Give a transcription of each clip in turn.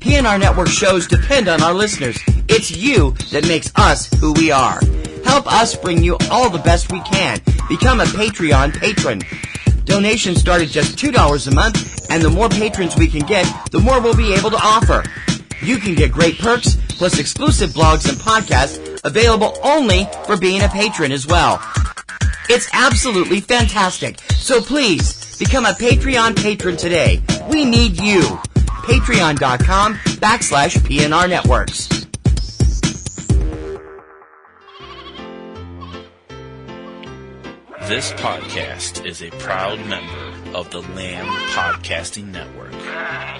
PNR Network shows depend on our listeners. It's you that makes us who we are. Help us bring you all the best we can. Become a Patreon patron. Donations start at just $2 a month, and the more patrons we can get, the more we'll be able to offer. You can get great perks, plus exclusive blogs and podcasts available only for being a patron as well. It's absolutely fantastic. So please, become a Patreon patron today. We need you. Patreon.com/PNR Networks. This podcast is a proud member of the Lamb Podcasting Network.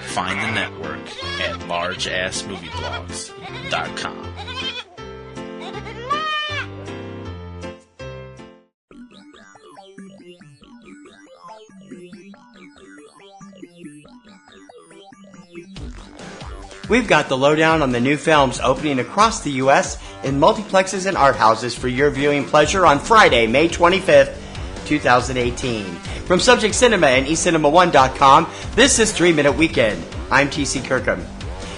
Find the network at largeassmovieblogs.com. We've got the lowdown on the new films opening across the U.S. in multiplexes and art houses for your viewing pleasure on Friday, May 25th, 2018. From Subject Cinema and eCinemaOne.com, this is 3 Minute Weekend. I'm T.C. Kirkham.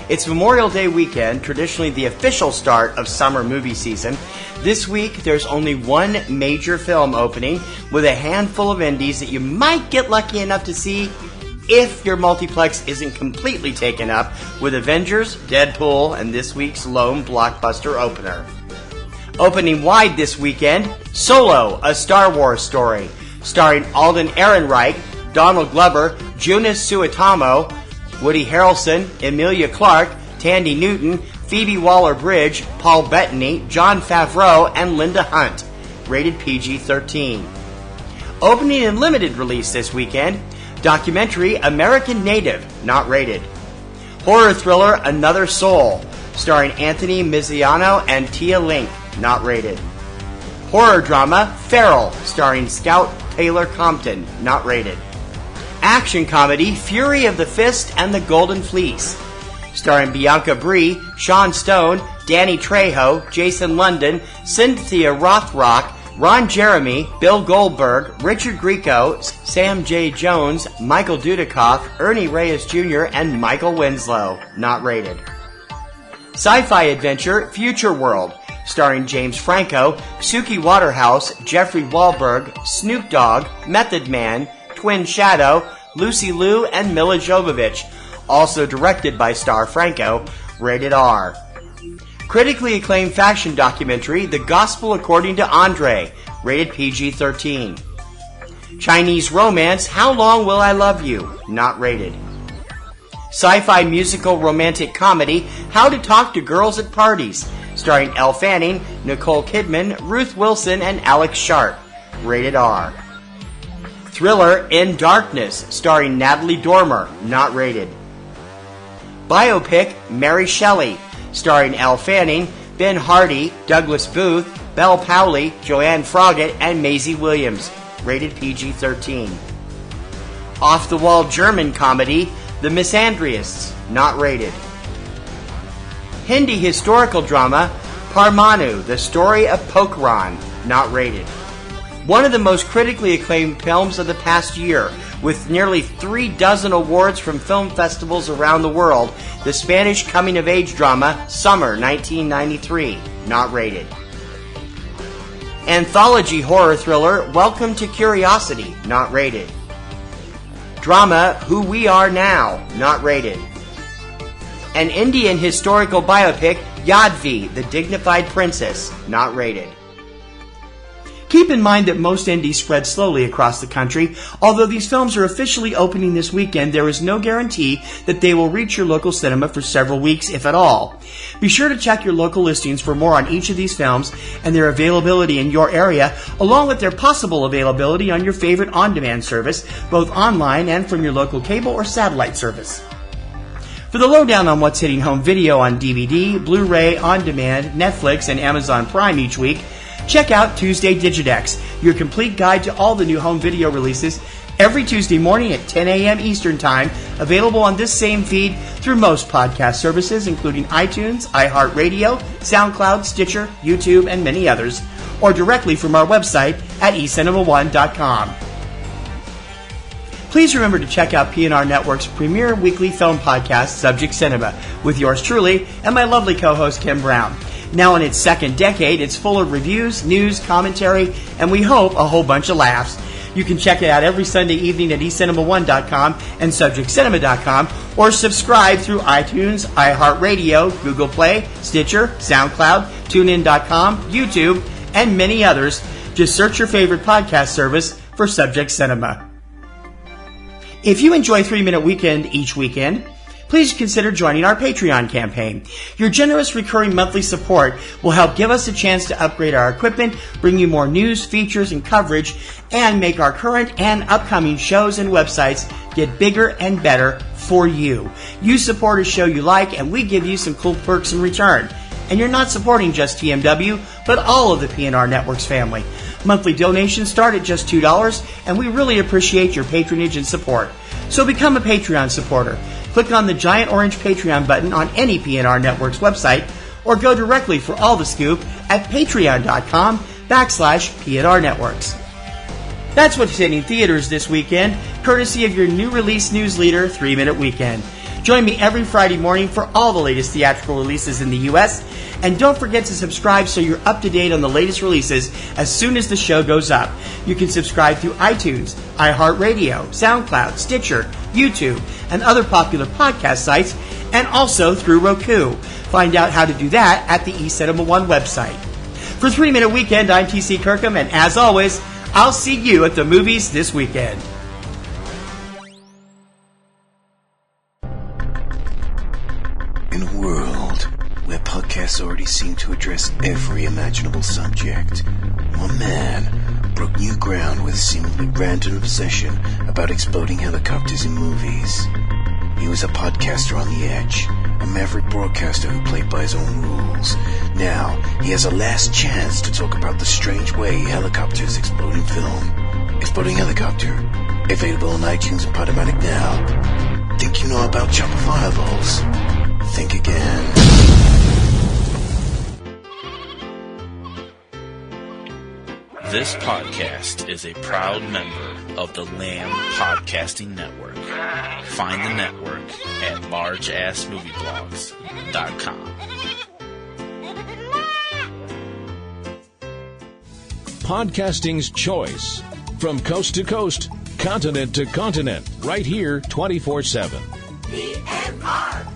It's Memorial Day weekend, traditionally the official start of summer movie season. This week, there's only one major film opening with a handful of indies that you might get lucky enough to see if your multiplex isn't completely taken up with Avengers, Deadpool, and this week's lone blockbuster opener. Opening wide this weekend, Solo, a Star Wars story, starring Alden Ehrenreich, Donald Glover, Joonas Suotamo, Woody Harrelson, Emilia Clarke, Tandy Newton, Phoebe Waller-Bridge, Paul Bettany, Jon Favreau, and Linda Hunt. Rated PG-13. Opening in limited release this weekend, documentary American Native, not rated. Horror thriller Another Soul, starring Anthony Miziano and Tia Link, not rated. Horror drama Feral, starring Scout Taylor Compton, not rated. Action comedy Fury of the Fist and the Golden Fleece, starring Bianca Brie, Sean Stone, Danny Trejo, Jason London, Cynthia Rothrock, Ron Jeremy, Bill Goldberg, Richard Grieco, Sam J. Jones, Michael Dudikoff, Ernie Reyes Jr., and Michael Winslow, not rated. Sci-fi adventure Future World, starring James Franco, Suki Waterhouse, Jeffrey Wahlberg, Snoop Dogg, Method Man, Twin Shadow, Lucy Liu, and Mila Jovovich, also directed by Star Franco, rated R. Critically acclaimed fashion documentary The Gospel According to Andre, rated PG-13. Chinese romance How Long Will I Love You, not rated. Sci-fi musical romantic comedy How to Talk to Girls at Parties, starring Elle Fanning, Nicole Kidman, Ruth Wilson, and Alex Sharp, rated R. Thriller In Darkness, starring Natalie Dormer, not rated. Biopic Mary Shelley, starring Elle Fanning, Ben Hardy, Douglas Booth, Belle Powley, Joanne Froggatt, and Maisie Williams, rated PG-13. Off-the-wall German comedy The Misandrists, not rated. Hindi historical drama Parmanu, The Story of Pokhran, not rated. One of the most critically acclaimed films of the past year, with nearly 36 awards from film festivals around the world, the Spanish coming-of-age drama Summer 1993, not rated. Anthology horror thriller Welcome to Curiosity, not rated. Drama Who We Are Now, not rated. An Indian historical biopic Yadvi, The Dignified Princess, not rated. Keep in mind that most indies spread slowly across the country. Although these films are officially opening this weekend, there is no guarantee that they will reach your local cinema for several weeks, if at all. Be sure to check your local listings for more on each of these films and their availability in your area, along with their possible availability on your favorite on-demand service, both online and from your local cable or satellite service. For the lowdown on what's hitting home video on DVD, Blu-ray, on-demand, Netflix, and Amazon Prime each week, check out Tuesday Digidex, your complete guide to all the new home video releases, every Tuesday morning at 10 a.m. Eastern Time, available on this same feed through most podcast services, including iTunes, iHeartRadio, SoundCloud, Stitcher, YouTube, and many others, or directly from our website at eCinemaOne.com. Please remember to check out PNR Networks' premier weekly film podcast, Subject Cinema, with yours truly and my lovely co-host, Kim Brown. Now in its second decade, it's full of reviews, news, commentary, and we hope a whole bunch of laughs. You can check it out every Sunday evening at eCinemaOne.com and SubjectCinema.com, or subscribe through iTunes, iHeartRadio, Google Play, Stitcher, SoundCloud, TuneIn.com, YouTube, and many others. Just search your favorite podcast service for Subject Cinema. If you enjoy 3 Minute Weekend each weekend, please consider joining our Patreon campaign. Your generous recurring monthly support will help give us a chance to upgrade our equipment, bring you more news, features, and coverage, and make our current and upcoming shows and websites get bigger and better for you. You support a show you like, and we give you some cool perks in return. And you're not supporting just TMW, but all of the PNR Networks family. Monthly donations start at just $2, and we really appreciate your patronage and support. So become a Patreon supporter. Click on the giant orange Patreon button on any PNR Networks website, or go directly for all the scoop at patreon.com/PNR Networks. That's what's hitting theaters this weekend, courtesy of your new release news leader, 3 Minute Weekend. Join me every Friday morning for all the latest theatrical releases in the U.S., and don't forget to subscribe so you're up to date on the latest releases as soon as the show goes up. You can subscribe through iTunes, iHeartRadio, SoundCloud, Stitcher, YouTube, and other popular podcast sites, and also through Roku. Find out how to do that at the eCinemaOne website. For 3 Minute Weekend, I'm TC Kirkham, and as always, I'll see you at the movies this weekend. In a world where podcasts already seem to address every imaginable subject, one man broke new ground with a seemingly random obsession about exploding helicopters in movies. He was a podcaster on the edge, a maverick broadcaster who played by his own rules. Now, he has a last chance to talk about the strange way helicopters explode in film. Exploding Helicopter, available on iTunes and Podomatic now. Think you know about chopper fireballs? Think again. This podcast is a proud member of the Lamb Podcasting Network. Find the network at largeassmovieblogs.com. Podcasting's choice. From coast to coast, continent to continent, right here 24/7. PNR